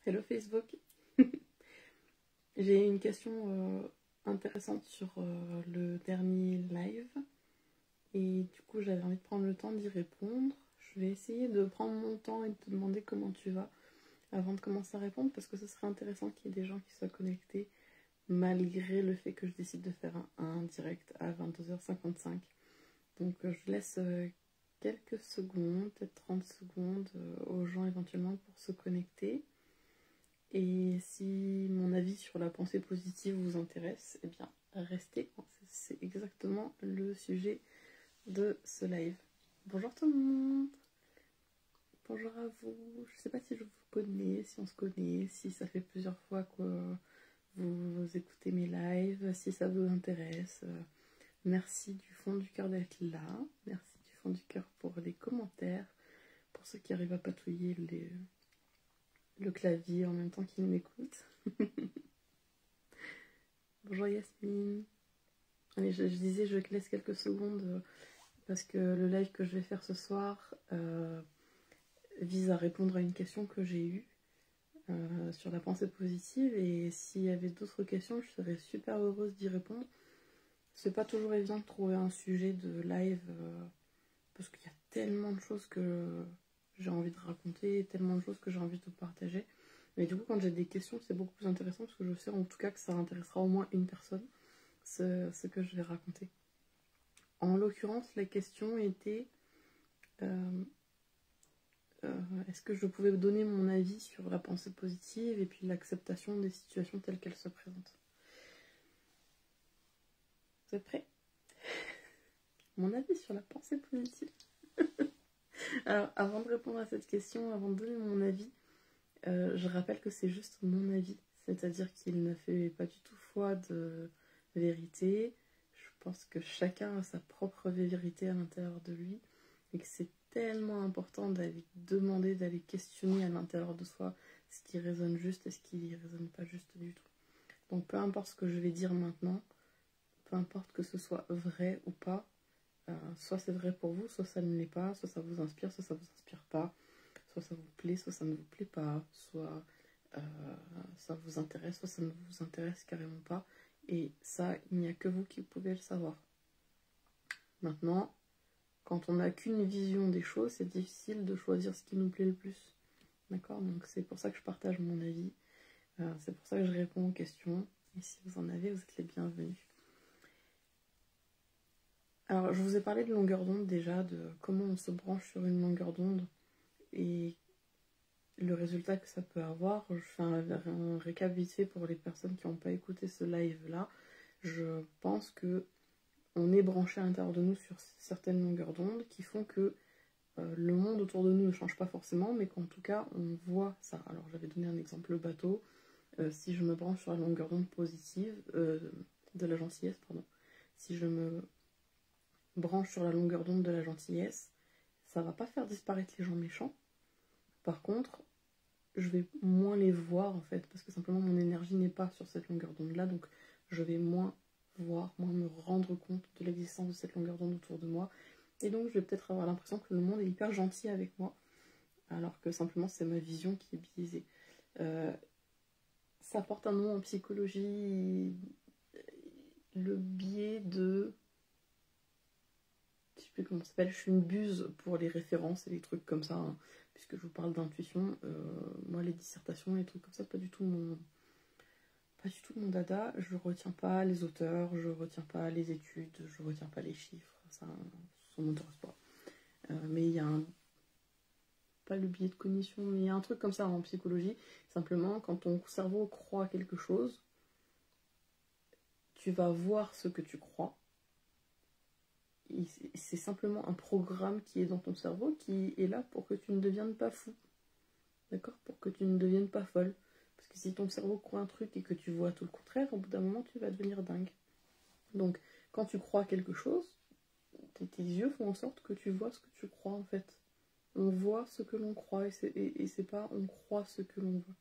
Hello Facebook. J'ai une question intéressante sur le dernier live et du coup j'avais envie de prendre le temps d'y répondre. Je vais essayer de prendre mon temps et de te demander comment tu vas avant de commencer à répondre parce que ce serait intéressant qu'il y ait des gens qui soient connectés malgré le fait que je décide de faire un direct à 22h55. Donc je laisse quelques secondes, peut-être 30 secondes aux gens éventuellement pour se connecter. Et si mon avis sur la pensée positive vous intéresse, eh bien restez, c'est exactement le sujet de ce live. Bonjour tout le monde, bonjour à vous, je ne sais pas si je vous connais, si on se connaît, si ça fait plusieurs fois que vous écoutez mes lives, si ça vous intéresse. Merci du fond du cœur d'être là, merci du fond du cœur pour les commentaires, pour ceux qui arrivent à patouiller le clavier en même temps qu'ils m'écoutent. Bonjour Yasmine. Allez, je disais, je te laisse quelques secondes parce que le live que je vais faire ce soir vise à répondre à une question que j'ai eue sur la pensée positive, et s'il y avait d'autres questions, je serais super heureuse d'y répondre. C'est pas toujours évident de trouver un sujet de live parce qu'il y a tellement de choses que j'ai envie de raconter, tellement de choses que j'ai envie de partager. Mais du coup, quand j'ai des questions, c'est beaucoup plus intéressant parce que je sais en tout cas que ça intéressera au moins une personne, ce que je vais raconter. En l'occurrence, la question était est-ce que je pouvais donner mon avis sur la pensée positive et puis l'acceptation des situations telles qu'elles se présentent. Vous êtes prêts? Mon avis sur la pensée positive. Alors, avant de répondre à cette question, avant de donner mon avis, je rappelle que c'est juste mon avis, c'est-à-dire qu'il ne fait pas du tout foi de vérité. Je pense que chacun a sa propre vérité à l'intérieur de lui et que c'est tellement important d'aller demander, d'aller questionner à l'intérieur de soi ce qui résonne juste et ce qui ne résonne pas juste du tout. Donc peu importe ce que je vais dire maintenant, peu importe que ce soit vrai ou pas, soit c'est vrai pour vous, soit ça ne l'est pas, soit ça vous inspire, soit ça vous inspire pas, soit ça vous plaît, soit ça ne vous plaît pas, soit ça vous intéresse, soit ça ne vous intéresse carrément pas. Et ça, il n'y a que vous qui pouvez le savoir. Maintenant, quand on n'a qu'une vision des choses, c'est difficile de choisir ce qui nous plaît le plus. D'accord? Donc c'est pour ça que je partage mon avis. C'est pour ça que je réponds aux questions. Et si vous en avez, vous êtes les bienvenus. Alors, je vous ai parlé de longueur d'onde déjà, de comment on se branche sur une longueur d'onde et le résultat que ça peut avoir. Je fais un récap vite fait pour les personnes qui n'ont pas écouté ce live-là. Je pense que on est branché à l'intérieur de nous sur certaines longueurs d'onde qui font que le monde autour de nous ne change pas forcément, mais qu'en tout cas, on voit ça. Alors, j'avais donné un exemple, le bateau. Si je me branche sur la longueur d'onde positive, de la gentillesse, pardon. Si je me branche sur la longueur d'onde de la gentillesse, ça va pas faire disparaître les gens méchants. Par contre, je vais moins les voir en fait, parce que simplement mon énergie n'est pas sur cette longueur d'onde là, donc je vais moins voir, moins me rendre compte de l'existence de cette longueur d'onde autour de moi, et donc je vais peut-être avoir l'impression que le monde est hyper gentil avec moi, alors que simplement c'est ma vision qui est biaisée. Ça porte un nom en psychologie, le biais de... je sais plus comment ça s'appelle, je suis une buse pour les références et les trucs comme ça, hein, puisque je vous parle d'intuition. Moi les dissertations et les trucs comme ça, pas du tout mon dada. Je retiens pas les auteurs, je retiens pas les études, je retiens pas les chiffres, ça m'intéresse pas. Mais il y a pas le biais de cognition, mais il y a un truc comme ça en psychologie. Simplement, quand ton cerveau croit quelque chose, tu vas voir ce que tu crois. C'est simplement un programme qui est dans ton cerveau qui est là pour que tu ne deviennes pas fou. D'accord? Pour que tu ne deviennes pas folle. Parce que si ton cerveau croit un truc et que tu vois tout le contraire, au bout d'un moment, tu vas devenir dingue. Donc, quand tu crois quelque chose, tes yeux font en sorte que tu vois ce que tu crois en fait. On voit ce que l'on croit et c'est pas on croit ce que l'on voit.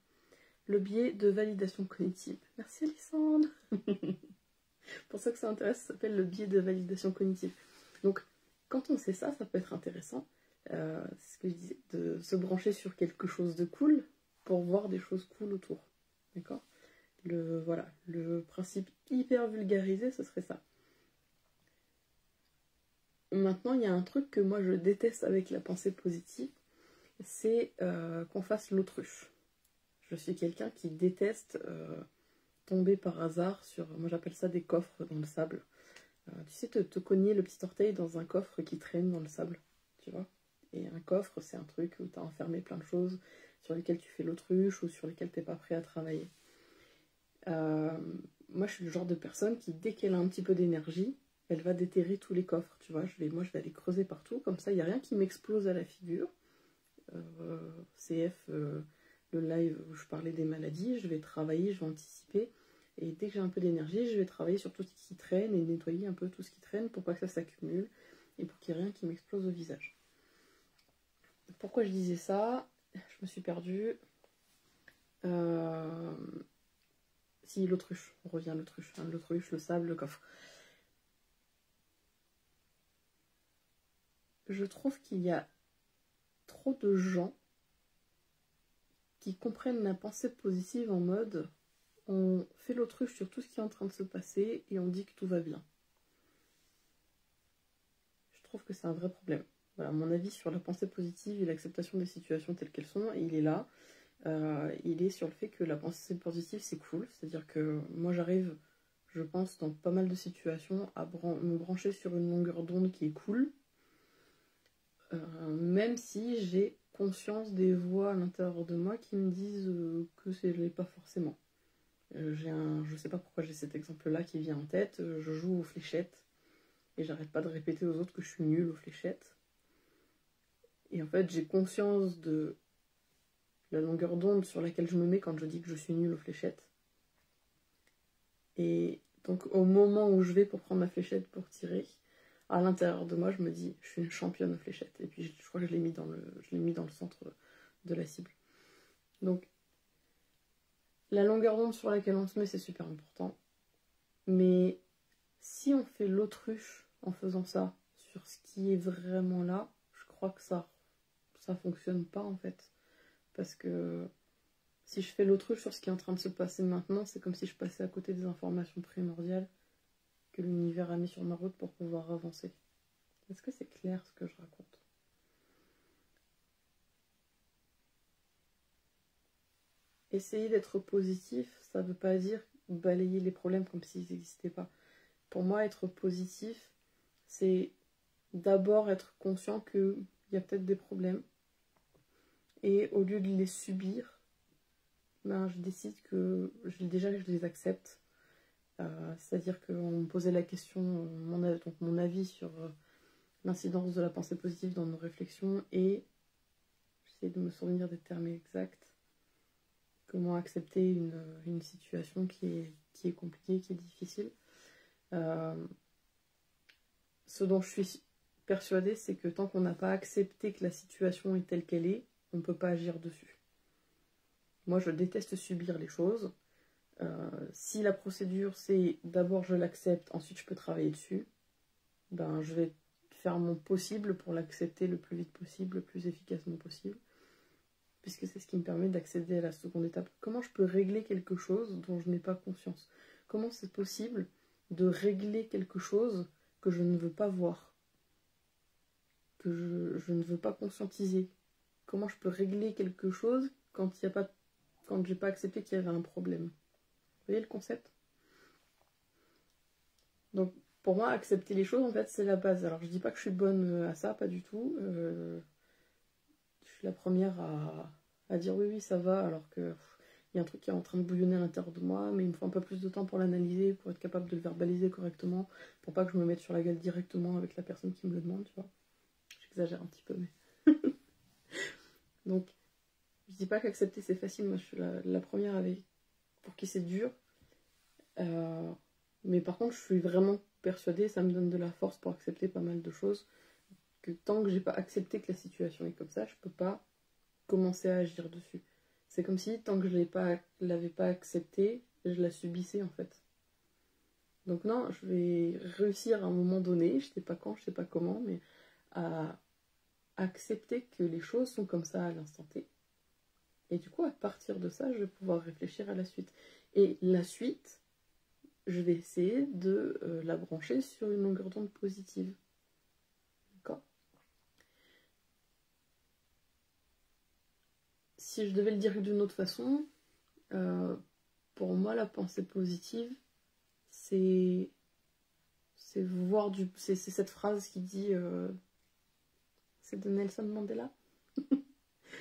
Le biais de validation cognitive. Merci Alexandre. Pour ça que ça intéresse, ça s'appelle le biais de validation cognitive. Donc, quand on sait ça, ça peut être intéressant. C'est ce que je disais, de se brancher sur quelque chose de cool pour voir des choses cool autour. D'accord ? Voilà, le principe hyper vulgarisé, ce serait ça. Maintenant, il y a un truc que moi je déteste avec la pensée positive, c'est qu'on fasse l'autruche. Je suis quelqu'un qui déteste tomber par hasard sur, moi j'appelle ça des coffres dans le sable. Tu sais, te cogner le petit orteil dans un coffre qui traîne dans le sable, tu vois. Et un coffre, c'est un truc où tu as enfermé plein de choses sur lesquelles tu fais l'autruche ou sur lesquelles tu n'es pas prêt à travailler. Moi, je suis le genre de personne qui, dès qu'elle a un petit peu d'énergie, elle va déterrer tous les coffres, tu vois. Moi, je vais aller creuser partout, comme ça, il n'y a rien qui m'explose à la figure. Le live où je parlais des maladies, je vais travailler, je vais anticiper. Et dès que j'ai un peu d'énergie, je vais travailler sur tout ce qui traîne et nettoyer un peu tout ce qui traîne pour pas que ça s'accumule et pour qu'il n'y ait rien qui m'explose au visage. Pourquoi je disais ça? Je me suis perdue. Si, l'autruche, on revient à l'autruche. Hein, l'autruche, le sable, le coffre. Je trouve qu'il y a trop de gens qui comprennent la pensée positive en mode on fait l'autruche sur tout ce qui est en train de se passer et on dit que tout va bien. Je trouve que c'est un vrai problème. Voilà, mon avis sur la pensée positive et l'acceptation des situations telles qu'elles sont, il est là. Il est sur le fait que la pensée positive, c'est cool. C'est-à-dire que moi, j'arrive, je pense, dans pas mal de situations, à me brancher sur une longueur d'onde qui est cool. Même si j'ai conscience des voix à l'intérieur de moi qui me disent que ce n'est pas forcément. Je sais pas pourquoi j'ai cet exemple-là qui vient en tête. Je joue aux fléchettes et j'arrête pas de répéter aux autres que je suis nulle aux fléchettes. Et en fait, j'ai conscience de la longueur d'onde sur laquelle je me mets quand je dis que je suis nulle aux fléchettes. Et donc, au moment où je vais pour prendre ma fléchette pour tirer, à l'intérieur de moi, je me dis, je suis une championne aux fléchettes. Et puis, je crois que je l'ai mis dans le centre de la cible. Donc, la longueur d'onde sur laquelle on se met, c'est super important. Mais si on fait l'autruche en faisant ça sur ce qui est vraiment là, je crois que ça fonctionne pas en fait. Parce que si je fais l'autruche sur ce qui est en train de se passer maintenant, c'est comme si je passais à côté des informations primordiales que l'univers a mis sur ma route pour pouvoir avancer. Est-ce que c'est clair ce que je raconte? Essayer d'être positif, ça ne veut pas dire balayer les problèmes comme s'ils n'existaient pas. Pour moi, être positif, c'est d'abord être conscient qu'il y a peut-être des problèmes. Et au lieu de les subir, ben, je décide que je les accepte. C'est-à-dire qu'on me posait la question, mon avis sur l'incidence de la pensée positive dans nos réflexions, et j'essaie de me souvenir des termes exacts. Comment accepter une situation qui est compliquée, qui est difficile. Ce dont je suis persuadée, c'est que tant qu'on n'a pas accepté que la situation est telle qu'elle est, on ne peut pas agir dessus. Moi, je déteste subir les choses. Si la procédure, c'est d'abord je l'accepte, ensuite je peux travailler dessus, ben, je vais faire mon possible pour l'accepter le plus vite possible, le plus efficacement possible. Puisque c'est ce qui me permet d'accéder à la seconde étape. Comment je peux régler quelque chose dont je n'ai pas conscience? Comment c'est possible de régler quelque chose que je ne veux pas voir, que je ne veux pas conscientiser? Comment je peux régler quelque chose quand j'ai pas accepté qu'il y avait un problème? Vous voyez le concept? Donc pour moi, accepter les choses, en fait, c'est la base. Alors je dis pas que je suis bonne à ça, pas du tout. Je suis la première à dire oui, ça va, alors que il y a un truc qui est en train de bouillonner à l'intérieur de moi, mais il me faut un peu plus de temps pour l'analyser, pour être capable de le verbaliser correctement, pour pas que je me mette sur la gueule directement avec la personne qui me le demande, tu vois. J'exagère un petit peu, mais... Donc, je dis pas qu'accepter c'est facile, moi je suis la première pour qui c'est dur. Mais par contre, je suis vraiment persuadée, ça me donne de la force pour accepter pas mal de choses, que tant que j'ai pas accepté que la situation est comme ça, je peux pas commencer à agir dessus. C'est comme si, tant que je l'avais pas acceptée, je la subissais en fait. Donc non, je vais réussir à un moment donné, je sais pas quand, je sais pas comment, mais à accepter que les choses sont comme ça à l'instant T. Et du coup, à partir de ça, je vais pouvoir réfléchir à la suite. Et la suite, je vais essayer de la brancher sur une longueur d'onde positive. D'accord? Si je devais le dire d'une autre façon, pour moi, la pensée positive, c'est voir du... C'est cette phrase qui dit... c'est de Nelson Mandela.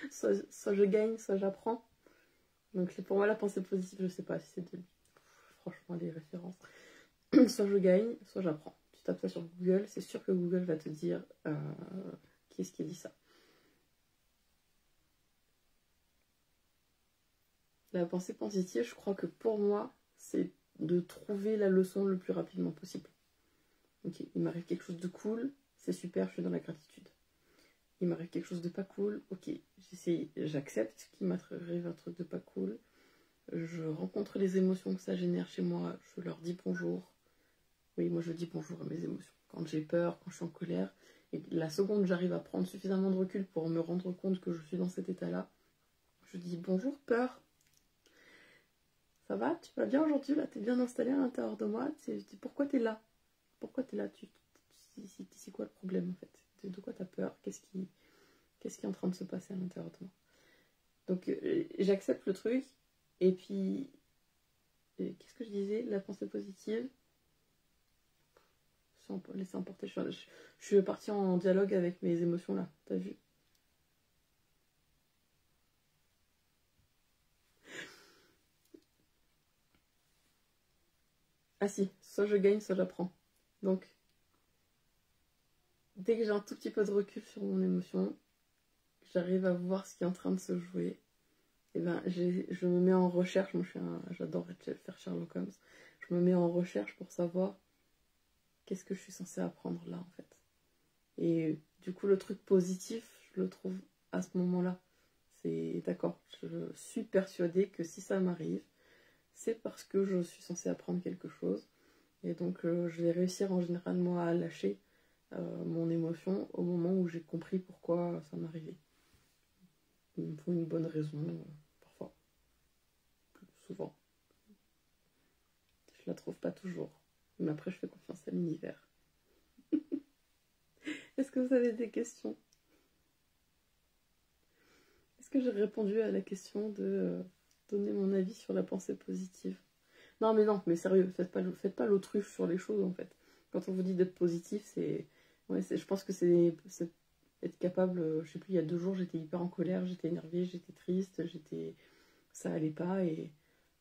soit je gagne, soit j'apprends. Donc pour moi, la pensée positive, je sais pas si c'est de... Franchement, les références. Soit je gagne, soit j'apprends. Tu tapes ça sur Google, c'est sûr que Google va te dire qui est-ce qui dit ça. La pensée positive, je crois que pour moi, c'est de trouver la leçon le plus rapidement possible. Ok, il m'arrive quelque chose de cool, c'est super, je suis dans la gratitude. Il m'arrive quelque chose de pas cool, ok, j'accepte qu'il m'arrive un truc de pas cool. Je rencontre les émotions que ça génère chez moi, je leur dis bonjour. Oui, moi je dis bonjour à mes émotions. Quand j'ai peur, quand je suis en colère, et la seconde j'arrive à prendre suffisamment de recul pour me rendre compte que je suis dans cet état-là, je dis bonjour peur. Ça va? Tu vas bien aujourd'hui? Là, t'es bien installé à l'intérieur de moi? Pourquoi t'es là? Pourquoi t'es là? C'est quoi le problème en fait? De quoi t'as peur? Qu'est-ce qui est en train de se passer à l'intérieur de moi? Donc j'accepte le truc, et puis qu'est-ce que je disais? La pensée positive, sans laisser emporter. Je suis partie en dialogue avec mes émotions là, t'as vu? Ah si, soit je gagne, soit j'apprends. Donc, dès que j'ai un tout petit peu de recul sur mon émotion, j'arrive à voir ce qui est en train de se jouer. Et ben, je me mets en recherche. Moi, j'adore faire Sherlock Holmes. Je me mets en recherche pour savoir qu'est-ce que je suis censée apprendre là, en fait. Et du coup, le truc positif, je le trouve à ce moment-là. C'est d'accord. Je suis persuadée que si ça m'arrive, c'est parce que je suis censée apprendre quelque chose. Et donc, je vais réussir en général, moi, à lâcher mon émotion au moment où j'ai compris pourquoi ça m'arrivait. Il me faut une bonne raison, parfois, plus souvent. Je la trouve pas toujours. Mais après, je fais confiance à l'univers. Est-ce que vous avez des questions? Est-ce que j'ai répondu à la question de donner mon avis sur la pensée positive? Non, mais sérieux, faites pas l'autruche sur les choses, en fait. Quand on vous dit d'être positif, je pense que c'est être capable... Je sais plus, il y a 2 jours, j'étais hyper en colère, j'étais énervée, j'étais triste, ça allait pas, et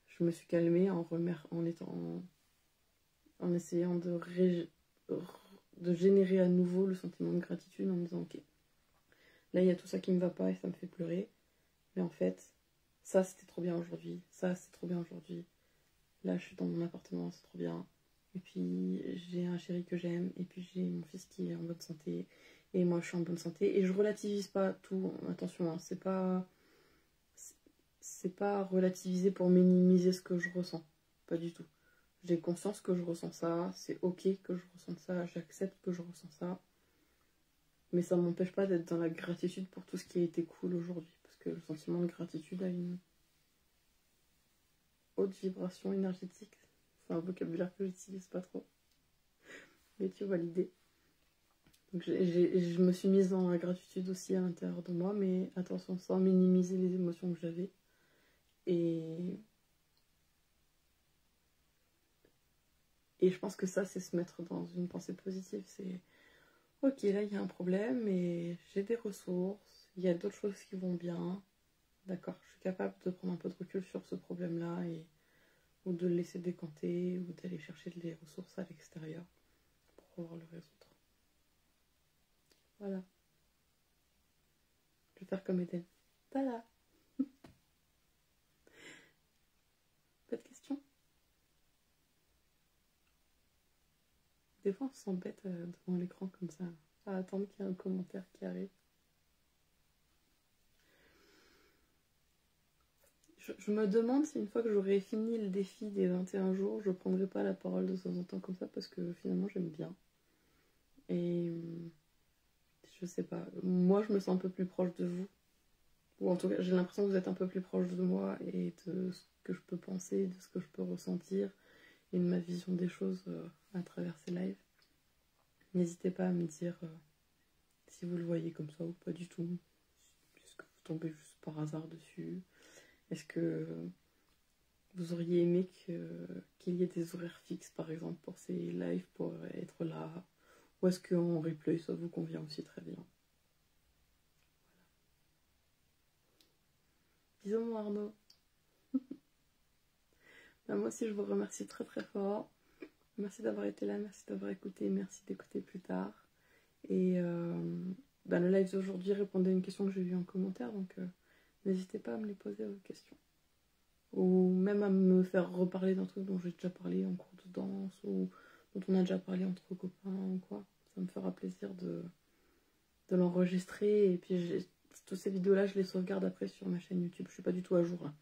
je me suis calmée en essayant de générer à nouveau le sentiment de gratitude, en me disant, ok, là, il y a tout ça qui me va pas et ça me fait pleurer, mais en fait, ça, c'était trop bien aujourd'hui, ça, c'est trop bien aujourd'hui. Là, je suis dans mon appartement, c'est trop bien. Et puis, j'ai un chéri que j'aime. Et puis, j'ai mon fils qui est en bonne santé. Et moi, je suis en bonne santé. Et je relativise pas tout. Attention, hein, c'est pas relativiser pour minimiser ce que je ressens. Pas du tout. J'ai conscience que je ressens ça. C'est ok que je ressente ça. J'accepte que je ressens ça. Mais ça m'empêche pas d'être dans la gratitude pour tout ce qui a été cool aujourd'hui. Parce que le sentiment de gratitude a une haute vibration énergétique. C'est un vocabulaire que j'utilise pas trop. Mais tu vois l'idée. Donc je me suis mise dans la gratitude aussi à l'intérieur de moi, mais attention, sans minimiser les émotions que j'avais. Et je pense que ça, c'est se mettre dans une pensée positive. C'est ok, là, il y a un problème, mais j'ai des ressources, il y a d'autres choses qui vont bien. D'accord, je suis capable de prendre un peu de recul sur ce problème-là, ou de le laisser décanter, ou d'aller chercher des ressources à l'extérieur pour pouvoir le résoudre. Voilà. Je vais faire comme Eden. Voilà. Pas de questions? Des fois, on s'embête devant l'écran comme ça, à attendre qu'il y ait un commentaire qui arrive. Je me demande si une fois que j'aurai fini le défi des 21 jours, je prendrai pas la parole de temps en temps comme ça, parce que finalement, j'aime bien. Et je sais pas. Moi, je me sens un peu plus proche de vous Ou en tout cas, j'ai l'impression que vous êtes un peu plus proche de moi et de ce que je peux penser, de ce que je peux ressentir et de ma vision des choses à travers ces lives. N'hésitez pas à me dire si vous le voyez comme ça ou pas du tout. Est-ce que vous tombez juste par hasard dessus? Est-ce que vous auriez aimé qu'il y ait des horaires fixes, par exemple, pour ces lives, pour être là? Ou est-ce qu'en replay, ça vous convient aussi très bien? Bisous, mon Arnaud. Moi aussi, je vous remercie très très fort. Merci d'avoir été là, merci d'avoir écouté, merci d'écouter plus tard. Et le live d'aujourd'hui répondait à une question que j'ai vue en commentaire, donc n'hésitez pas à me les poser vos questions. Ou même à me faire reparler d'un truc dont j'ai déjà parlé en cours de danse, ou dont on a déjà parlé entre copains ou quoi. Ça me fera plaisir de l'enregistrer. Et puis toutes ces vidéos-là, je les sauvegarde après sur ma chaîne YouTube. Je suis pas du tout à jour là.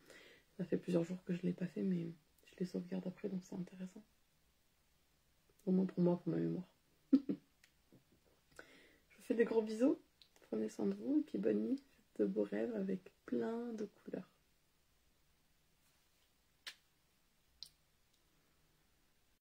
Ça fait plusieurs jours que je l'ai pas fait, mais je les sauvegarde après, donc c'est intéressant. Au moins pour moi, pour ma mémoire. Je vous fais des gros bisous. Prenez soin de vous et puis bonne nuit. Faites de beaux rêves avec plein de couleurs.